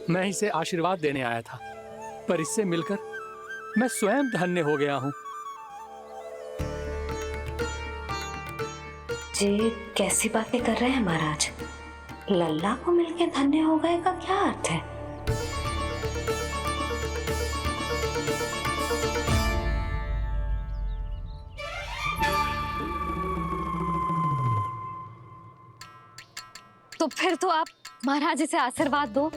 मैं इसे आशीर्वाद देने आया था, पर इससे मिलकर मैं स्वयं धन्य हो गया हूँ। जी कैसी बातें कर रहे हैं महाराज? लल्ला को मिलके धन्य हो गए का क्या अर्थ है? तो फिर तो आप महाराज इसे आशीर्वाद दो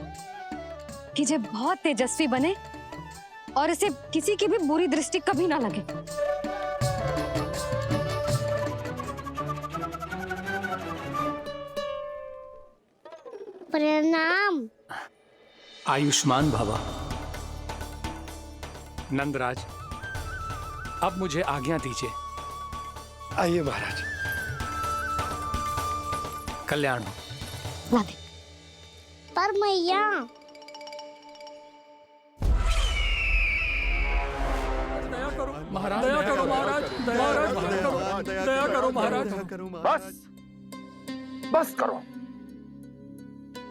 कि ये बहुत तेजस्वी बने और इसे किसी की भी बुरी दृष्टि कभी ना लगे। प्रणाम। आयुष्मान भवा। नंदराज, अब मुझे आज्ञा दीजिए। आइए महाराज। कल्याण हो। राधे। पर मैया महाराज, दया करो महाराज, दया करो महाराज। बस करो।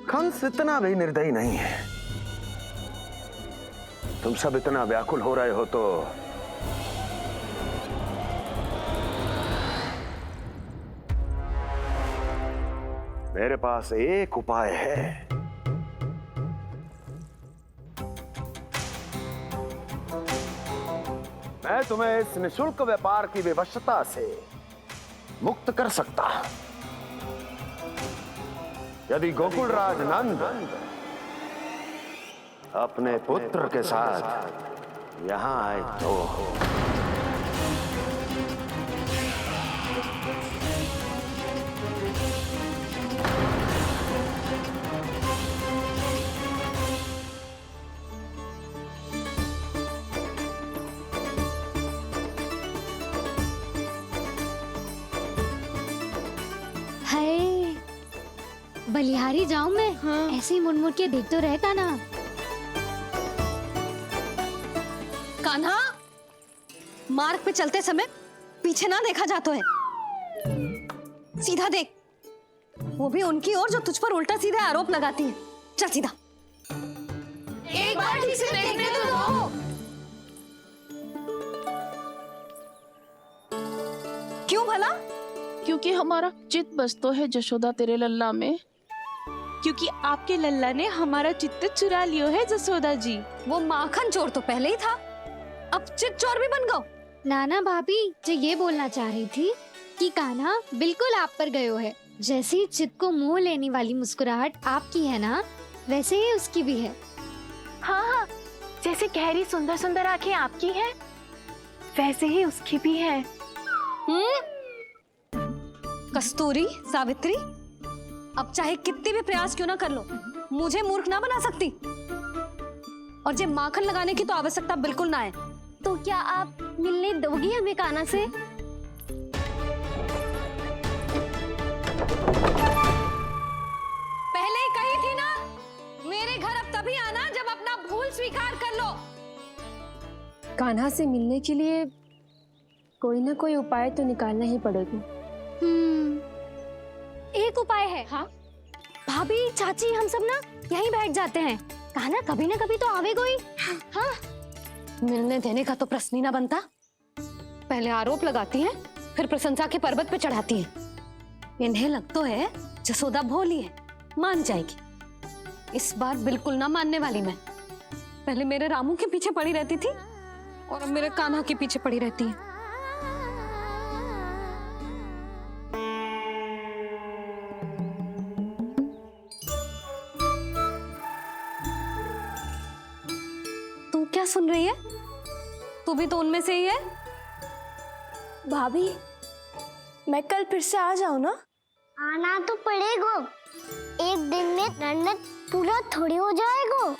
कंस इतना भी निर्दयी नहीं है। तुम सब इतना व्याकुल हो रहे हो तो मेरे पास एक उपाय है। मैं तुम्हें इस निशुल्क व्यापार की विवशता से मुक्त कर सकता। यदि गोकुलराज नंद अपने पुत्र के साथ यहां आए तो बलिहारी जाऊं मैं? हाँ। ऐसे ही मुड़ मुड़ के देख तो रहे कान्हा। कान्हा, मार्ग पे चलते समय पीछे ना देखा जाता है, सीधा देख। वो भी उनकी ओर जो तुझ पर उल्टा सीधे आरोप लगाती है। चल सीधा। एक बार ठीक से देखने तो दो। क्यों भला? क्योंकि हमारा चित्त बसतो है जशोदा तेरे लल्ला में। क्योंकि आपके लल्ला ने हमारा चित्त चुरा लियो है जसोदा जी। वो माखन चोर तो पहले ही था, अब चित्त चोर भी बन गो। नाना भाभी जो ये बोलना चाह रही थी कि कान्हा बिल्कुल आप पर गयो है। जैसे ही चित्त को मोह लेने वाली मुस्कुराहट आपकी है ना, वैसे ही उसकी भी है। हाँ हाँ, जैसे गहरी सुंदर सुंदर आंखें आपकी हैं, वैसे ही उसकी भी है। कस्तूरी, सावित्री, अब चाहे कितने भी प्रयास क्यों ना कर लो, मुझे मूर्ख ना बना सकती। और जे माखन लगाने की तो आवश्यकता बिल्कुल ना है। तो क्या आप मिलने दोगी हमें कान्हा से? पहले ही कही थी ना, मेरे घर अब तभी आना जब अपना भूल स्वीकार कर लो। कान्हा से मिलने के लिए कोई ना कोई उपाय तो निकालना ही पड़ेगा। एक उपाय है। हाँ? भाभी, चाची, हम सब ना यहीं बैठ जाते हैं। कान्हा कभी ना कभी तो आवेगा ही। हाँ। मिलने देने का तो प्रश्न ही ना बनता। पहले आरोप लगाती हैं, फिर प्रशंसा के पर्वत पे चढ़ाती हैं। इन्हें लगता है जसोदा भोली है, मान जाएगी। इस बार बिल्कुल ना मानने वाली मैं। पहले मेरे रामू के पीछे पड़ी रहती थी और अब मेरे कान्हा के पीछे पड़ी रहती है। क्या सुन रही है? तू भी तो उनमें से ही है। भाभी, मैं कल फिर से आ जाऊं ना? आना तो पड़ेगा। एक दिन में रन्नत पूरा थोड़ी हो जाएगा।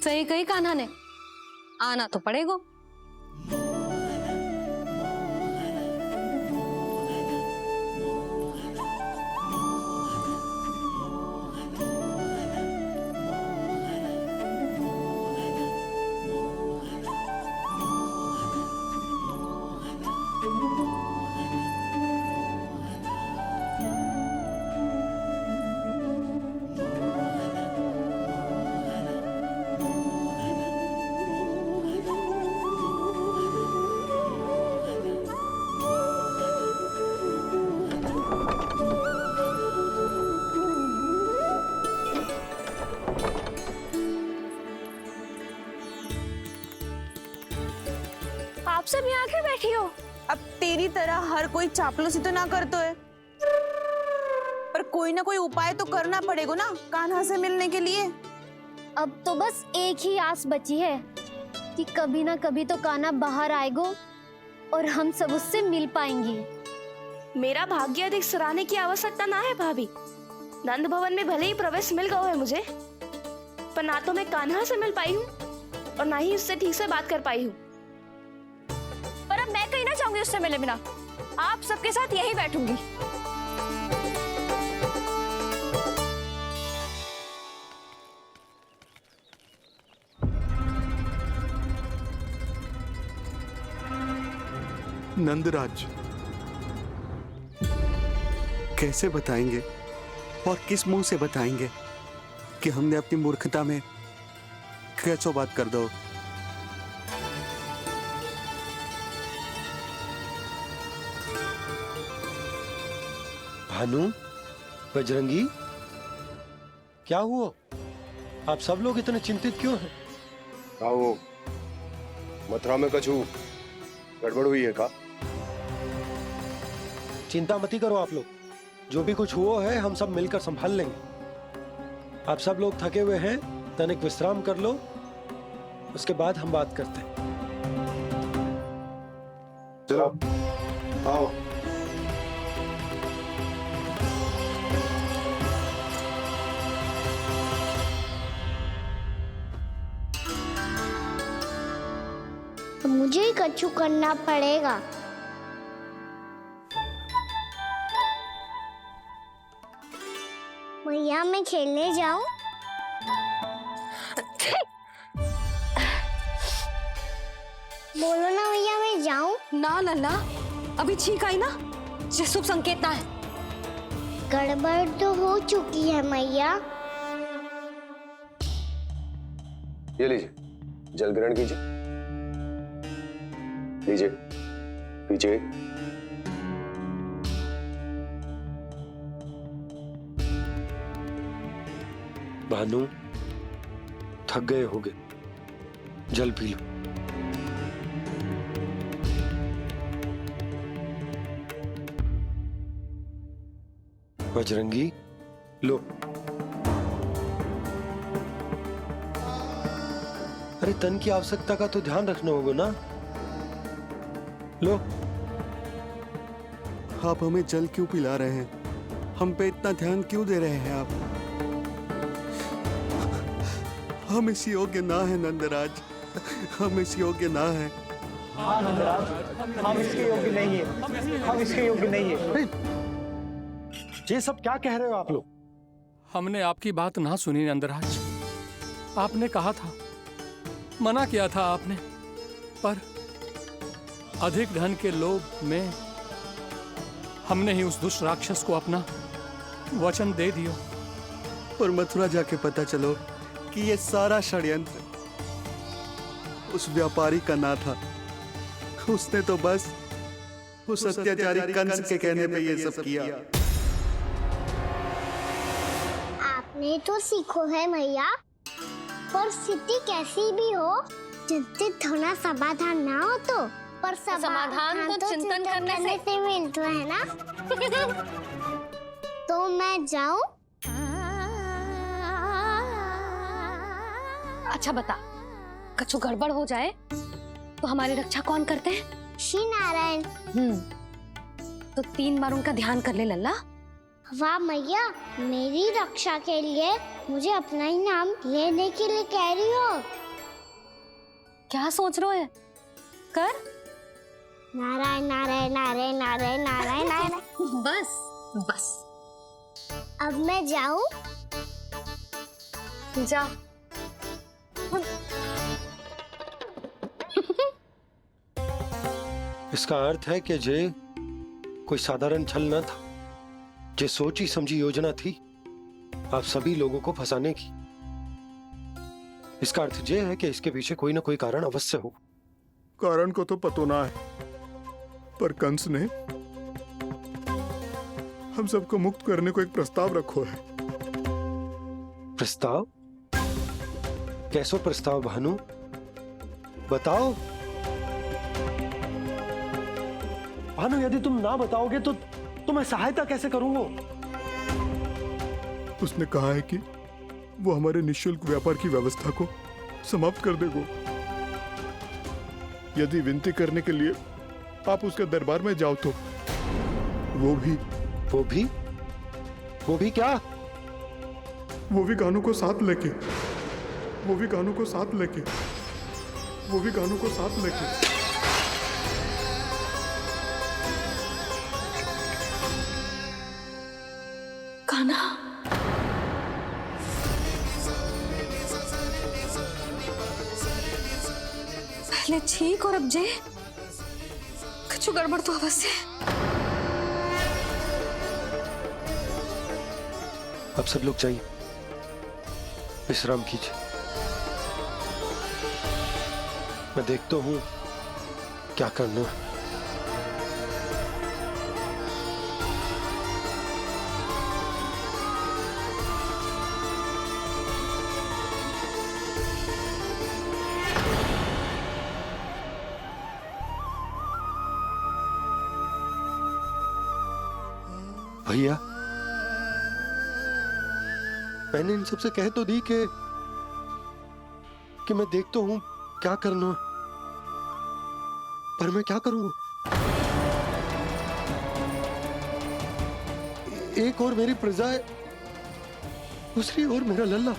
सही कही कान्हा ने, आना तो पड़ेगा। आप सब यहाँ आके बैठी हो? अब तेरी तरह हर कोई चापलूसी तो ना करतो है, पर कोई ना कोई उपाय तो करना पड़ेगा ना कान्हा से मिलने के लिए। अब तो बस एक ही आस बची है कि कभी ना कभी तो कान्हा बाहर आएगो और हम सब उससे मिल पाएंगे। मेरा भाग्य अधिक सराहने की आवश्यकता ना है भाभी। नंद भवन में भले ही प्रवेश मिल गया है मुझे, पर ना तो मैं कान्हा से मिल पाई हूँ और ना ही उससे ठीक से बात कर पाई हूँ। पर अब मैं कहीं ना जाऊंगी उससे मिले बिना, आप सबके साथ यही बैठूंगी। नंदराज, कैसे बताएंगे और किस मुंह से बताएंगे कि हमने अपनी मूर्खता में कैसो बात कर दो। भानु, बजरंगी, क्या हुआ? आप सब लोग इतने चिंतित क्यों हैं? आओ, मथुरा में कछु गड़बड़ हुई है का? चिंता मती करो आप लोग, जो भी कुछ हुआ है हम सब मिलकर संभाल लेंगे। आप सब लोग थके हुए हैं, तनिक विश्राम कर लो, उसके बाद हम बात करते हैं। चलो, आओ। मुझे ही कछु करना पड़ेगा। भैया मैं खेलने जाऊं? बोलो ना भैया मैं जाऊं? ना लल्ला, अभी छींक आई ना, ये शुभ संकेत ना है। गड़बड़ तो हो चुकी है मैया। ये लीजिए, जल ग्रहण कीजिए। लीजिए, पीछे। भानु, थक गए होगे, जल पी लो। बजरंगी, लो। अरे तन की आवश्यकता का तो ध्यान रखना होगा ना, लो। आप हमें जल क्यों पिला रहे हैं? हम पे इतना ध्यान क्यों दे रहे हैं आप? हम इस योग्य ना है नंदराज, हम इस योग्य ना है। हाँ नंदराज, हम इसके योग्य नहीं है, हम इसके योग्य नहीं है। ये सब क्या कह रहे हो आप लोग? हमने आपकी बात ना सुनी नंदराज। आपने कहा था, मना किया था आपने, पर अधिक धन के लोभ में हमने ही उस दुष्ट राक्षस को अपना वचन दे दिया। पर मथुरा जाके पता चलो कि ये सारा षड्यंत्र उस व्यापारी का ना था। उसने तो बस उस अत्याचारी कंस के कहने पे ये सब किया। आपने तो सीखो है भैया, पर स्थिति कैसी भी हो, चिंतित होना समाधान ना हो तो, पर समाधान तो चिंतन करने से मिलता है ना। तो मैं जाऊं? अच्छा बता, कछु गड़बड़ हो जाए तो हमारी रक्षा कौन करते हैं? श्री नारायण। तो 3 बार उनका ध्यान कर ले लल्ला। वाह मैया, मेरी रक्षा के लिए मुझे अपना ही नाम लेने के लिए कह रही हो? क्या सोच रहे हो? कर। नारायण नारायण नारायण नारायण नारायण नारायण। बस बस। अब मैं जाऊं? जा। इसका अर्थ है कि जे कोई साधारण छल न था, जे सोची समझी योजना थी आप सभी लोगों को फंसाने की। इसका अर्थ ये है कि इसके पीछे कोई ना कोई कारण अवश्य हो। कारण को तो पतो ना है, पर कंस ने हम सबको मुक्त करने को एक प्रस्ताव रखो है। प्रस्ताव? कैसो प्रस्ताव भानु, बताओ। भानु, यदि तुम ना बताओगे तो मैं सहायता कैसे करूंगा? उसने कहा है कि वो हमारे निःशुल्क व्यापार की व्यवस्था को समाप्त कर देगा यदि विनती करने के लिए आप उसके दरबार में जाओ तो। वो भी क्या? वो भी कानों को साथ लेके कान्हा, पहले ठीक और अब जे कुछ गड़बड़ तो अवश्य। अब सब लोग जाइए, विश्राम कीजिए। मैं देखता हूं क्या करना है। भैया, मैंने इन सबसे कह तो दी कि मैं देखता हूं क्या करना, पर मैं क्या करूंगा? एक और मेरी प्रजा है, दूसरी ओर मेरा लल्ला।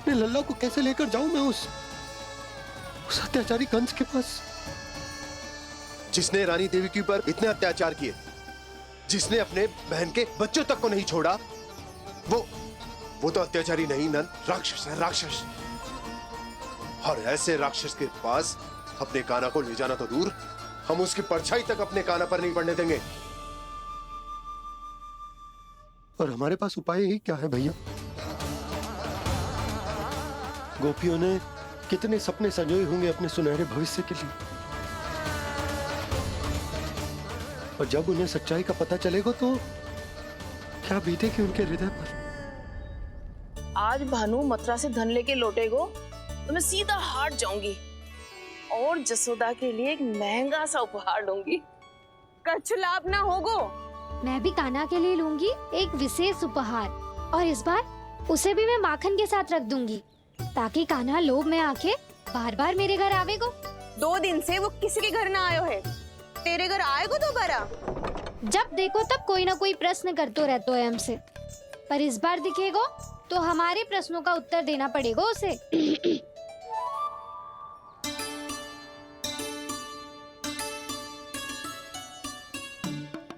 मैं लल्ला को कैसे लेकर जाऊं मैं उस अत्याचारी कंस के पास? जिसने रानी देवी के ऊपर इतने अत्याचार किए, जिसने अपने बहन के बच्चों तक को नहीं छोड़ा, वो तो अत्याचारी नहीं नंद, राक्षस है, राक्षस। और ऐसे राक्षस के पास अपने कान्हा को ले जाना तो दूर, हम उसकी परछाई तक अपने कान्हा पर नहीं पड़ने देंगे। और हमारे पास उपाय ही क्या है भैया? गोपियों ने कितने सपने संजोए होंगे अपने सुनहरे भविष्य के लिए, और जब उन्हें सच्चाई का पता चलेगा तो क्या बीतेगी उनके हृदय पर? आज भानु मथुरा से धन लेके लौटेगो तो मैं सीधा हाट जाऊंगी और जसोदा के लिए एक महंगा सा उपहार दूंगी। कछु लाभ ना होगो। मैं भी कान्हा के लिए लूंगी एक विशेष उपहार, और इस बार उसे भी मैं माखन के साथ रख दूंगी, ताकि कान्हा लोभ में आके बार बार मेरे घर आवेगो। 2 दिन से वो किसी के घर ना आयो है, तेरे घर आएगो दोबारा? जब देखो तब कोई ना कोई प्रश्न करते रहते है हमसे, पर इस बार दिखेगो तो हमारे प्रश्नों का उत्तर देना पड़ेगा उसे।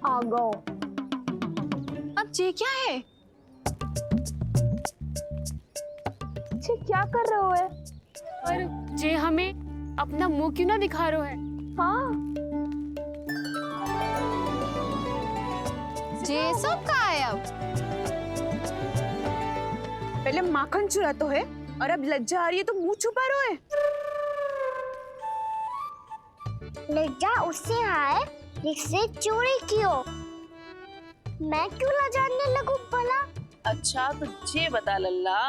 आ गो। अब ये क्या है? ये क्या कर रहे हो है? पर जे हमें अपना मुंह क्यों ना दिखा रहे है? हाँ, जे सब का है अब? पहले माखन चुरा तो है और अब लज्जा आ रही है तो मुंह छुपा रहे है। लज्जा उससे आए जिससे चोरी कियो। मैं क्यों लजाने लगूं भला? अच्छा तो ये बता लल्ला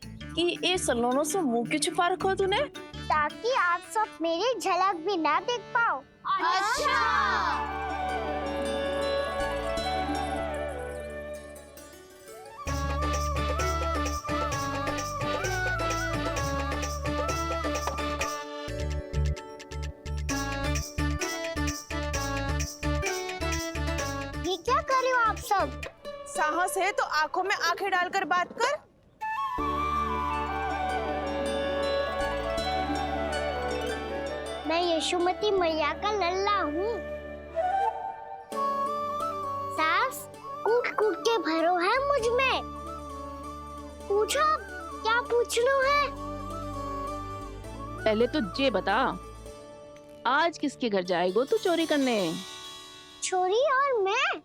कि ये सलोनों से मुंह क्यों छुपा रखो तूने? ताकि आप सब मेरी झलक भी ना देख पाओ। अच्छा। ये क्या कर रहे हो आप सब? साहस है तो आंखों में आंखें डालकर बात कर। मैं यशोमती मैया का लल्ला हूँ। सास कूट कूट के भरो है मुझ में। पूछो क्या पूछना है? पहले तो ये बता, आज किसके घर जाएगो तू चोरी करने? छोरी और मैं?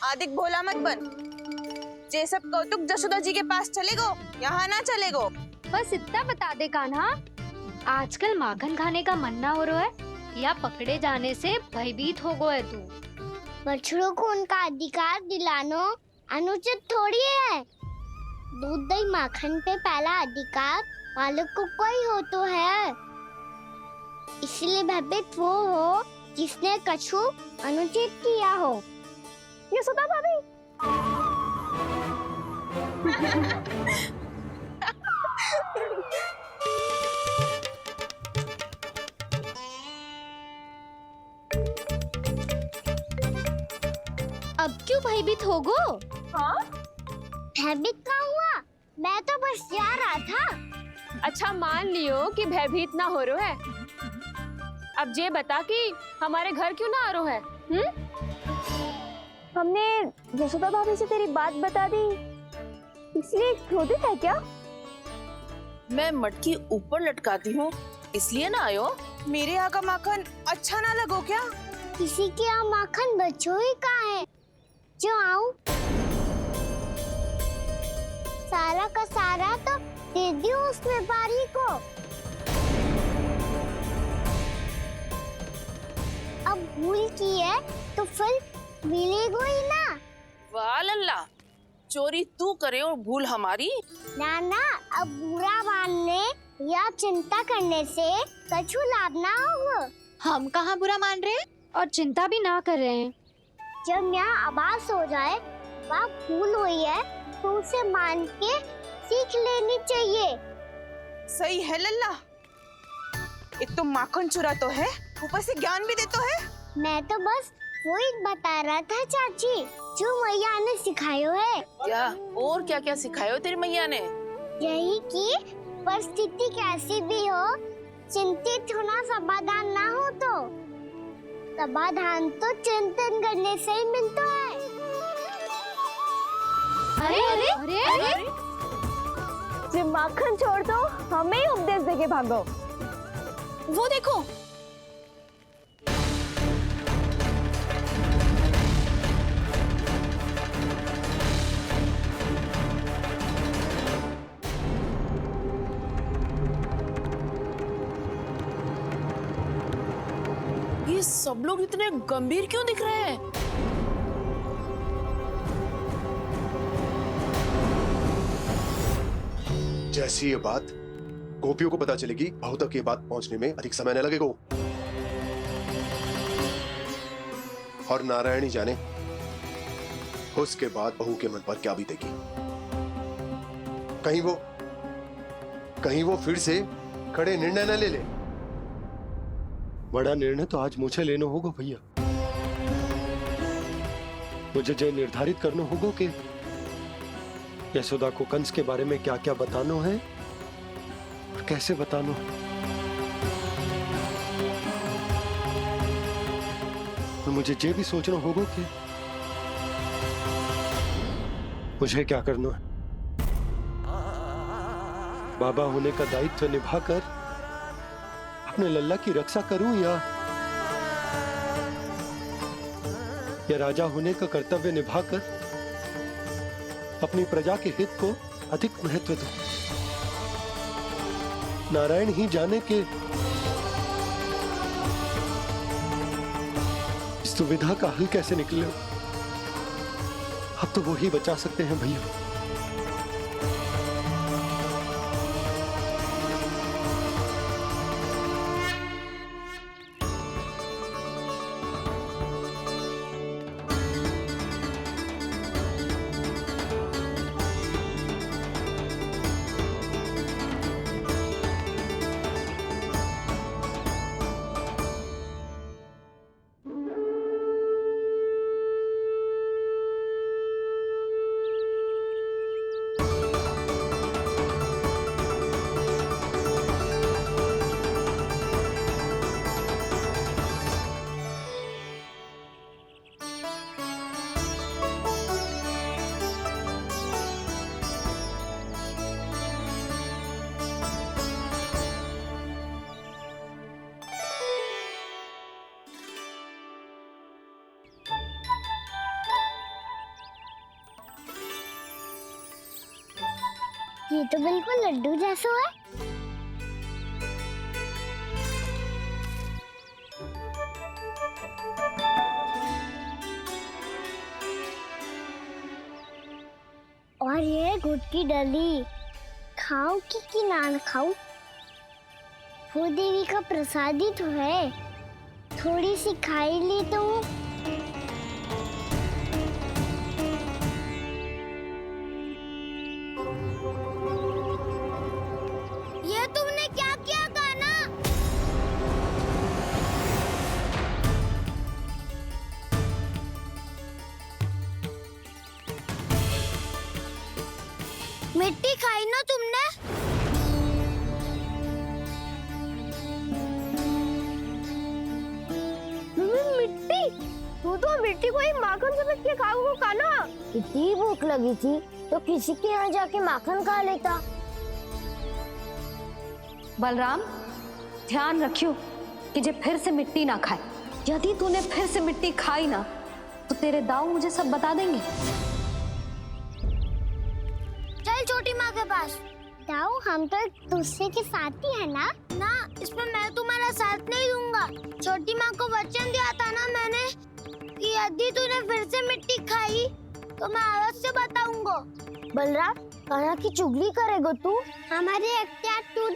आदिक भोला मत बन। ये सब कौतुक जशोदा जी के पास चलेगो, यहाँ ना चलेगो। बस इतना बता दे कान्हा, आजकल माखन खाने का मन ना हो रहा है या पकड़े जाने से भयभीत हो गए तू? बछड़ों को उनका अधिकार दिलाना अनुचित थोड़ी है। दूध दही माखन पे पहला अधिकार मालिक को कोई हो तो है, इसलिए भयभीत वो हो जिसने कछु अनुचित किया हो। यशोदा भाभी। अब क्यों भयभीत हो गो? हाँ? भयभीत का हुआ, मैं तो बस जा रहा था। अच्छा मान लियो कि भयभीत ना हो रो है। अब ये बता कि हमारे घर क्यों ना आ रो है? हमने यशोदा भाभी से तेरी बात बता दी, इसलिए क्रोधित है क्या? मैं मटकी ऊपर लटकाती हूँ इसलिए ना आयो। मेरे यहाँ का माखन अच्छा ना लगो क्या? किसी के यहाँ माखन बच्चों ही कहाँ है जो आऊं? सारा का सारा तो दे दियो उस व्यापारी को। अब भूल की है तो फिर मिलेगो ही ना। वाह लल्ला, चोरी तू करे और भूल हमारी। नाना, अब बुरा मानने या चिंता करने से कछु लाभ ना होगा। हम कहाँ बुरा मान रहे हैं और चिंता भी ना कर रहे हैं। जब यहाँ आवाज हो जाए वहाँ भूल हुई है तो उसे मान के सीख लेनी चाहिए। सही है लल्ला, एक तो माखन चुरा तो है, ऊपर से ज्ञान भी दे तो है। मैं तो बस वही बता रहा था चाची, जो मैया ने सिखायो है। क्या और क्या क्या सिखायो तेरी मैया ने? यही कि परिस्थिति कैसी भी हो, चिंतित होना समाधान ना हो तो समाधान तो चिंतन करने से ही मिलता है। अरे अरे अरे, अरे? अरे? जो माखन छोड़ दो, हमें ही उपदेश देके भागो। वो देखो, ये सब लोग इतने गंभीर क्यों दिख रहे हैं? जैसी ये बात गोपियों को पता चलेगी, बहू तक ये बात पहुंचने में अधिक समय न लगेगा। और नारायणी जाने उसके बाद बहू के मन पर क्या बीतेगी। कहीं वो फिर से खड़े निर्णय न ले ले। बड़ा निर्णय तो आज मुझे लेना होगा भैया। मुझे जो निर्धारित करना होगा कि यशोदा को कंस के बारे में क्या क्या बताना है और कैसे बताना है। और मुझे ये भी सोचना होगा कि मुझे क्या करना है। बाबा होने का दायित्व निभाकर अपने लल्ला की रक्षा करूं या राजा होने का कर्तव्य निभाकर अपनी प्रजा के हित को अधिक महत्व दूं। नारायण ही जाने के इस दुविधा का हल कैसे निकले। अब तो वो ही बचा सकते हैं भैया। ये तो बिल्कुल लड्डू जैसा है। और ये गुड़ की डली खाऊं कि ना खाऊं? वो देवी का प्रसाद ही तो है, थोड़ी सी खाई ली तो। ये तुमने क्या किया कान्हा? मिट्टी खाई ना तुमने? मिट्टी? तू तो मिट्टी को ही माखन समझ के खाओगे कान्हा। इतनी भूख लगी थी तो किसी के यहाँ जाके माखन खा लेता। बलराम, ध्यान रखियो कि जे फिर से मिट्टी ना खाए। यदि तूने फिर से मिट्टी खाई ना तो तेरे दाऊ मुझे सब बता देंगे। चल छोटी माँ के पास। दाऊ, हम तो एक दूसरे के साथी है ना? ना, इसमें मैं तुम्हारा साथ नहीं दूंगा। छोटी माँ को वचन दिया था ना मैंने कि यदि तूने फिर से मिट्टी खाई तो मैं अलग से बताऊंगा। बलराम, कान्हा की चुगली करेगा तू? हमारे अख्तियार टूट